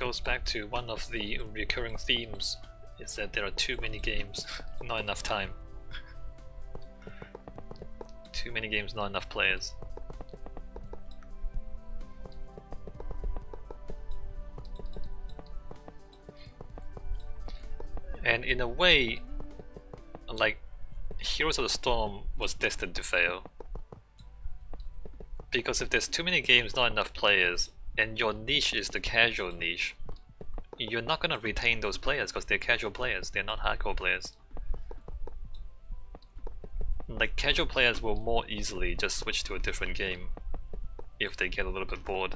goes back to one of the recurring themes, is that there are too many games, not enough time. Too many games, not enough players. And in a way, like, Heroes of the Storm was destined to fail. Because if there's too many games, not enough players, and your niche is the casual niche, you're not gonna retain those players because they're casual players, they're not hardcore players. Like, casual players will more easily just switch to a different game if they get a little bit bored.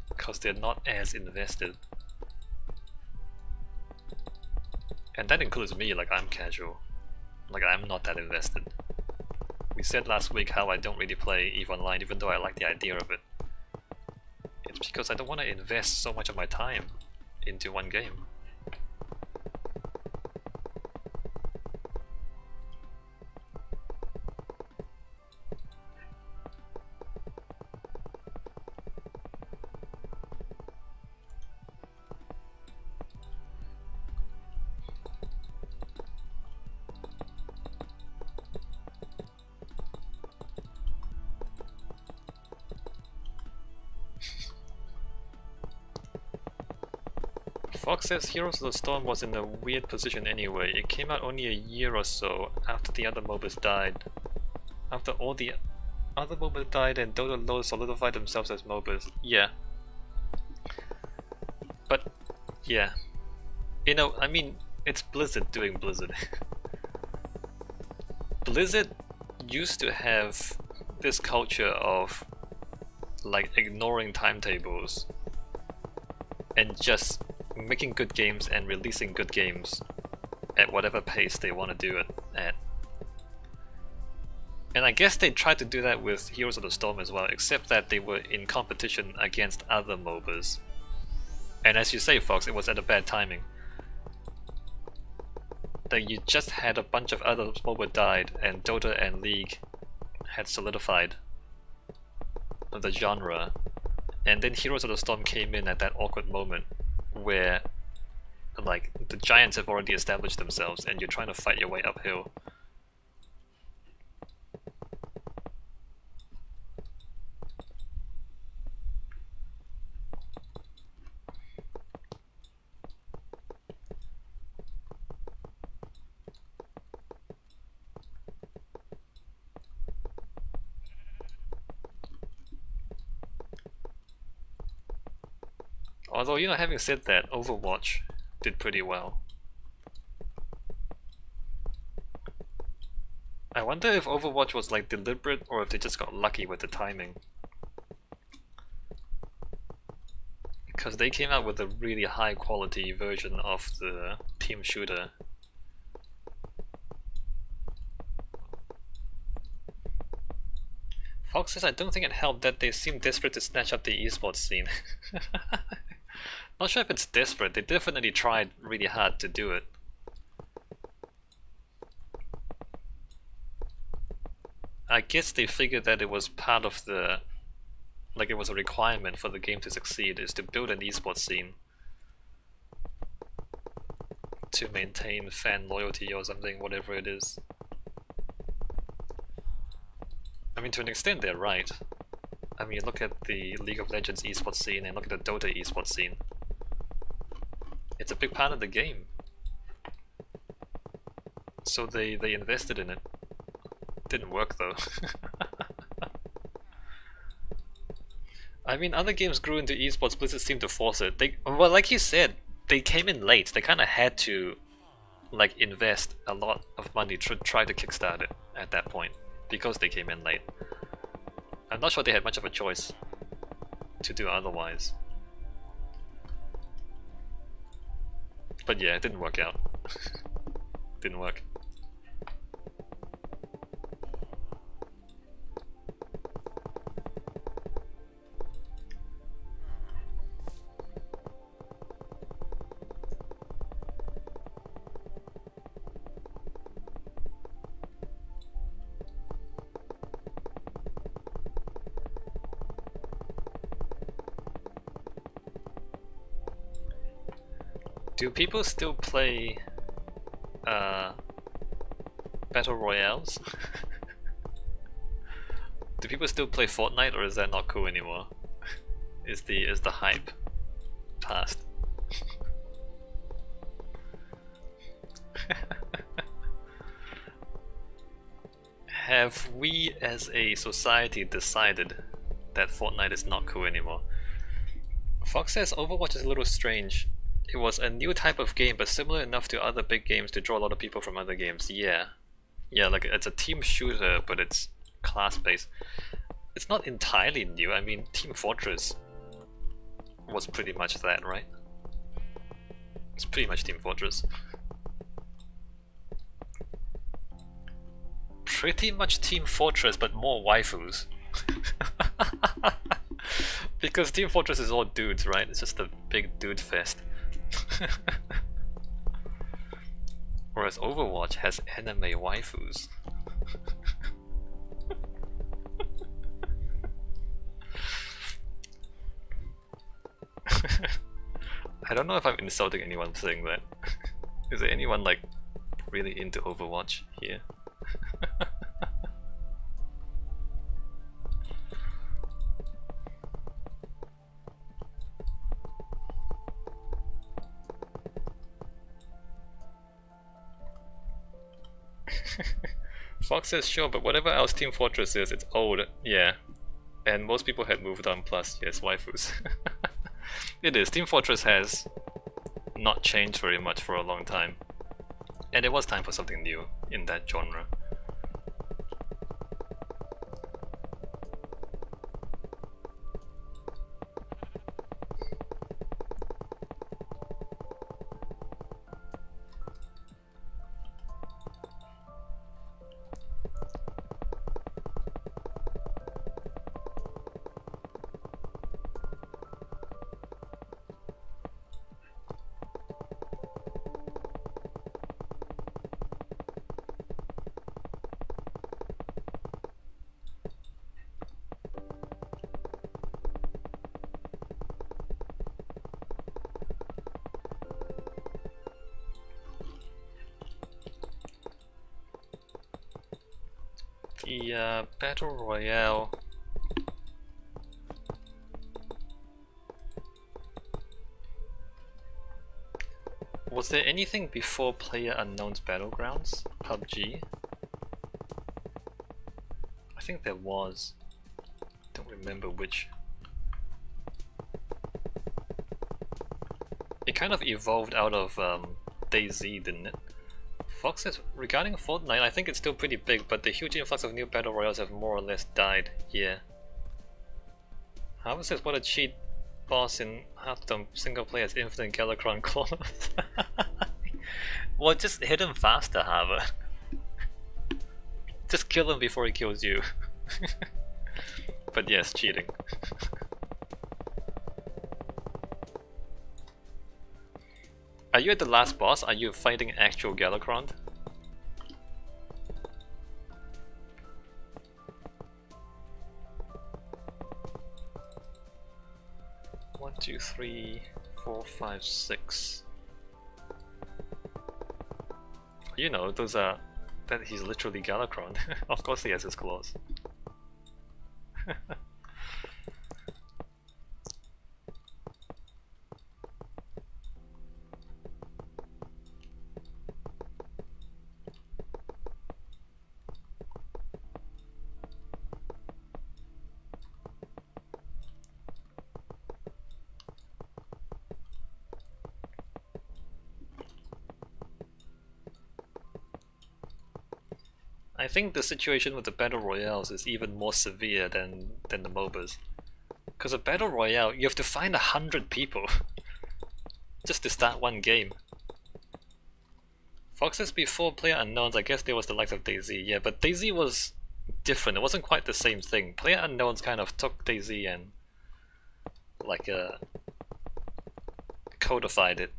Because they're not as invested. And that includes me, like I'm casual. Like I'm not that invested. We said last week how I don't really play EVE Online even though I like the idea of it. It's because I don't want to invest so much of my time into one game. Fox says Heroes of the Storm was in a weird position anyway. It came out only a year or so after the other MOBAs died. After all the other MOBAs died and Dota LoL solidified themselves as MOBAs. Yeah. But, yeah. You know, I mean, it's Blizzard doing Blizzard. Blizzard used to have this culture of, like, ignoring timetables and just making good games and releasing good games at whatever pace they want to do it at. And I guess they tried to do that with Heroes of the Storm as well, except that they were in competition against other MOBAs. And as you say, Fox, it was at a bad timing. That you just had a bunch of other MOBA died, and Dota and League had solidified the genre. And then Heroes of the Storm came in at that awkward moment where, like, the giants have already established themselves and you're trying to fight your way uphill. Although, you know, having said that, Overwatch did pretty well. I wonder if Overwatch was like deliberate or if they just got lucky with the timing. Because they came out with a really high quality version of the team shooter. Fox says I don't think it helped that they seem desperate to snatch up the esports scene. Not sure if it's desperate, they definitely tried really hard to do it. I guess they figured that it was part of the... like it was a requirement for the game to succeed, is to build an esports scene. To maintain fan loyalty or something, whatever it is. I mean, to an extent they're right. I mean, look at the League of Legends esports scene and look at the Dota esports scene. It's a big part of the game. So they invested in it. Didn't work though. I mean, other games grew into esports, Blizzard seemed to force it. Well, like you said, they came in late. They kind of had to, like, invest a lot of money to try to kickstart it at that point, because they came in late. I'm not sure they had much of a choice to do otherwise. But yeah, it didn't work out. Didn't work. Do people still play Battle Royales? Do people still play Fortnite, or is that not cool anymore? Is the hype past? Have we as a society decided that Fortnite is not cool anymore? Fox says Overwatch is a little strange. It was a new type of game, but similar enough to other big games to draw a lot of people from other games. Yeah. Yeah, like it's a team shooter, but it's class-based. It's not entirely new. I mean, Team Fortress was pretty much that, right? It's pretty much Team Fortress. Pretty much Team Fortress, but more waifus. Because Team Fortress is all dudes, right? It's just a big dude fest. Whereas Overwatch has anime waifus. I don't know if I'm insulting anyone saying that. Is there anyone like really into Overwatch here? Fox says sure, but whatever else Team Fortress is, it's old. Yeah. And most people had moved on, plus yes, waifus. It is. Team Fortress has not changed very much for a long time. And it was time for something new in that genre. The Battle Royale. Was there anything before PlayerUnknown's Battlegrounds? PUBG? I think there was. Don't remember which. It kind of evolved out of DayZ, didn't it? Fox says, regarding Fortnite, I think it's still pretty big, but the huge influx of new battle royales have more or less died. Yeah. Harvard says, what a cheat boss in Hearthstone single player has infinite Galakrond claws. Well, just hit him faster, Harvard. Just kill him before he kills you. But yes, cheating. Are you at the last boss? Are you fighting actual Galakrond? One, two, three, 4, 5, 6. You know, those are... that he's literally Galakrond. Of course he has his claws. I think the situation with the Battle Royales is even more severe than the MOBAs. Because a Battle Royale, you have to find 100 people just to start one game. Fox says before PlayerUnknown's, I guess there was the likes of DayZ, yeah, but DayZ was different, it wasn't quite the same thing. PlayerUnknown's kind of took DayZ and like codified it,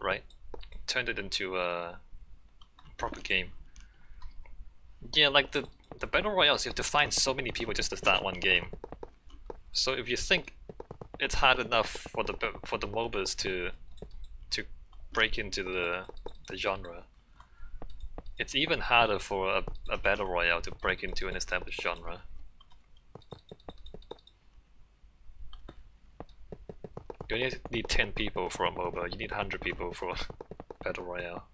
right? Turned it into a proper game. Yeah, like the Battle Royales, you have to find so many people just to start one game. So if you think it's hard enough for the MOBAs to break into the genre. It's even harder for a battle royale to break into an established genre. You only need 10 people for a MOBA, you need 100 people for battle royale.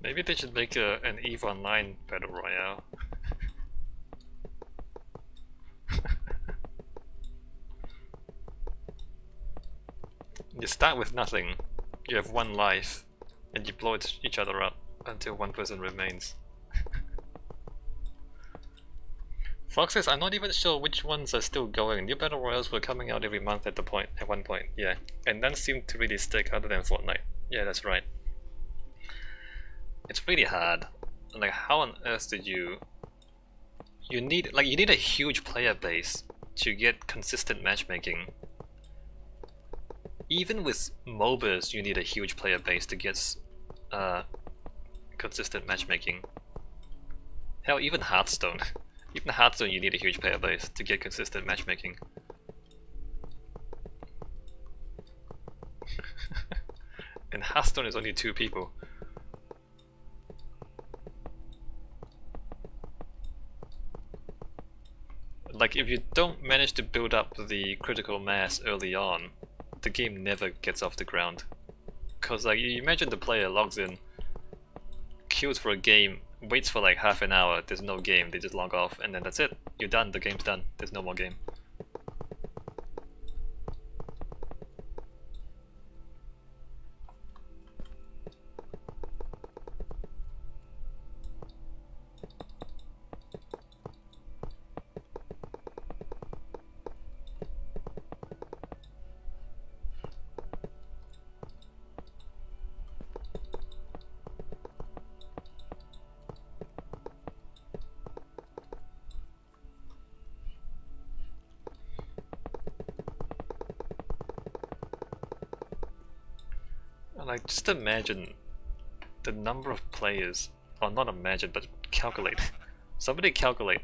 Maybe they should make an EVE Online battle royale. You start with nothing, you have one life, and you blow each other up until one person remains. Fox says, I'm not even sure which ones are still going. New battle royales were coming out every month at one point, yeah. And none seem to really stick other than Fortnite. Yeah, that's right. It's really hard. Like, how on earth did you need a huge player base to get consistent matchmaking. Even with MOBAs, you need a huge player base to get consistent matchmaking. Hell, even Hearthstone. Even Hearthstone, you need a huge player base to get consistent matchmaking. And Hearthstone is only 2 people. Like, if you don't manage to build up the critical mass early on, the game never gets off the ground. Cause like, you imagine the player logs in, queues for a game, waits for like half an hour, there's no game, they just log off, and then that's it. You're done, the game's done, there's no more game. Like, just imagine the number of players, or not imagine, but calculate. Somebody calculate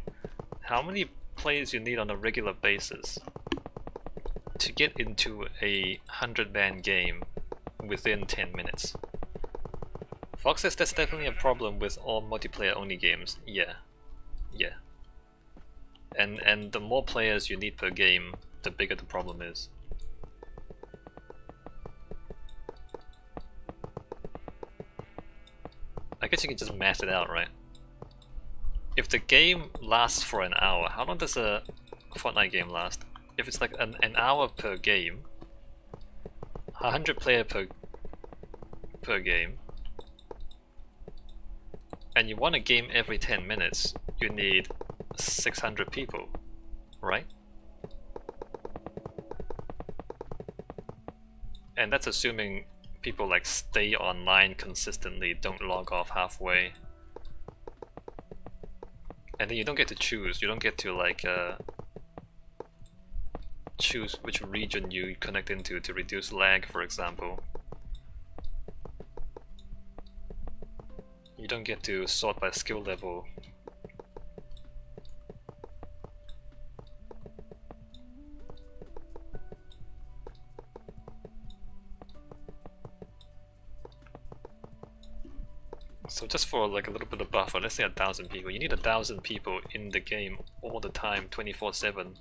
how many players you need on a regular basis to get into a 100-man game within 10 minutes. Fox says that's definitely a problem with all multiplayer only games. Yeah. And the more players you need per game, the bigger the problem is. I guess you can just math it out, right? If the game lasts for an hour, how long does a Fortnite game last? If it's like an hour per game, 100 player per game, and you want a game every 10 minutes, you need 600 people, right? And that's assuming people like stay online consistently, don't log off halfway. And then you don't get to choose, you don't get to like choose which region you connect into to reduce lag, for example. You don't get to sort by skill level. So just for like a little bit of buffer, let's say 1,000 people. You need 1,000 people in the game all the time, 24/7.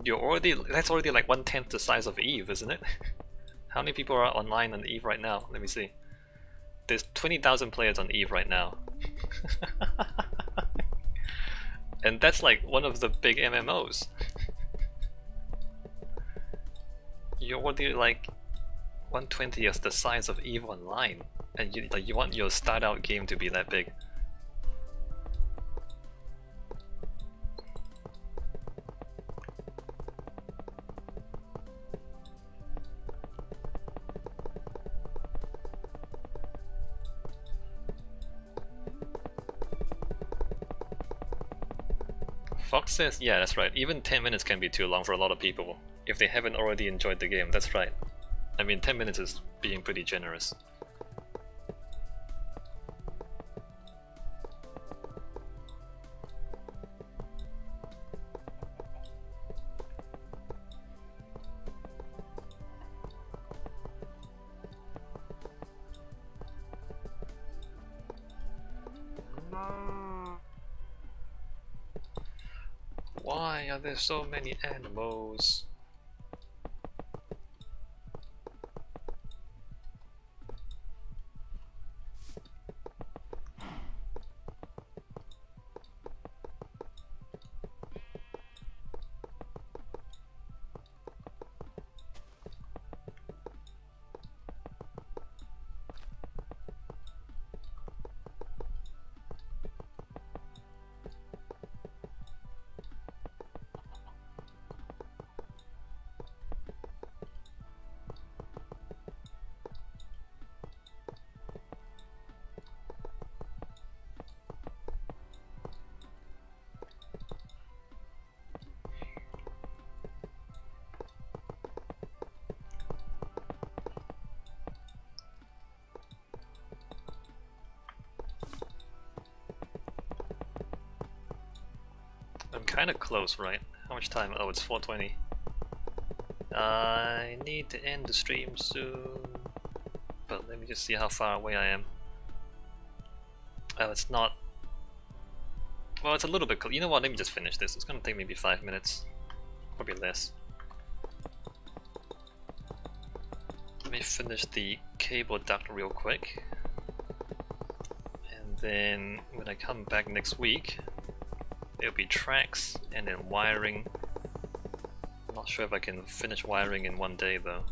That's already like 1/10 the size of EVE, isn't it? How many people are online on EVE right now? Let me see. There's 20,000 players on EVE right now. And that's like one of the big MMOs. You're already like 1/20th the size of EVE Online, and you want your start out game to be that big. Fox says, yeah, that's right. Even 10 minutes can be too long for a lot of people if they haven't already enjoyed the game. That's right. I mean, 10 minutes is being pretty generous. Why are there so many animals? I'm kind of close, right? How much time? Oh, it's 4:20. I need to end the stream soon, but let me just see how far away I am. Oh, it's not. Well, it's a little bit close. You know what? Let me just finish this. It's gonna take maybe 5 minutes, probably less. Let me finish the cable duct real quick, and then when I come back next week, it'll be tracks and then wiring. I'm not sure if I can finish wiring in one day though.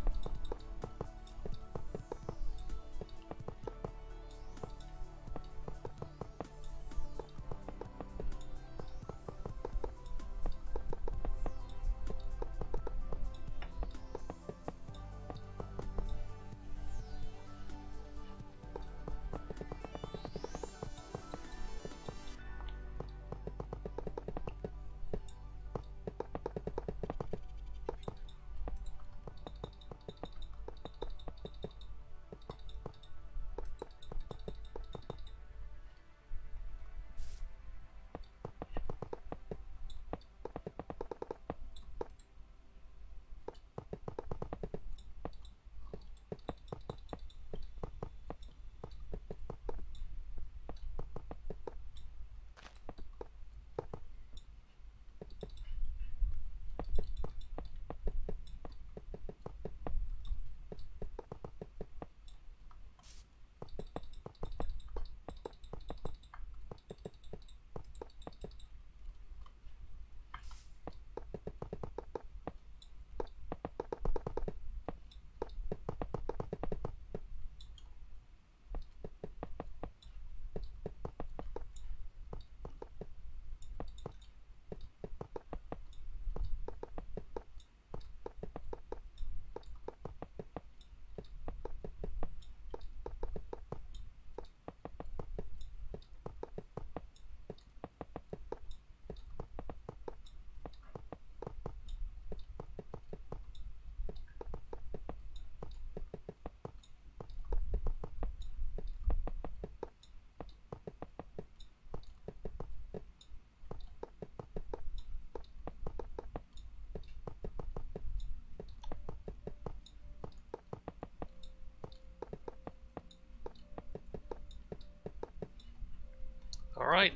Alright,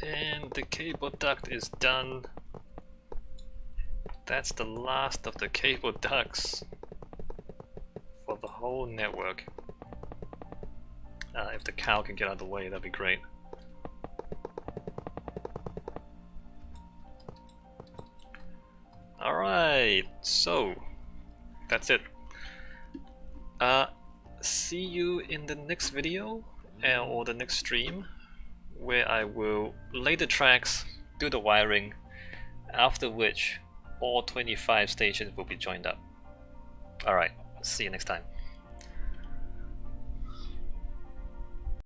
and the cable duct is done. that's the last of the cable ducts for the whole network. If the cow can get out of the way, that'd be great. Alright, so that's it. See you in the next video or the next stream, where I will lay the tracks, do the wiring, after which all 25 stations will be joined up. Alright, see you next time.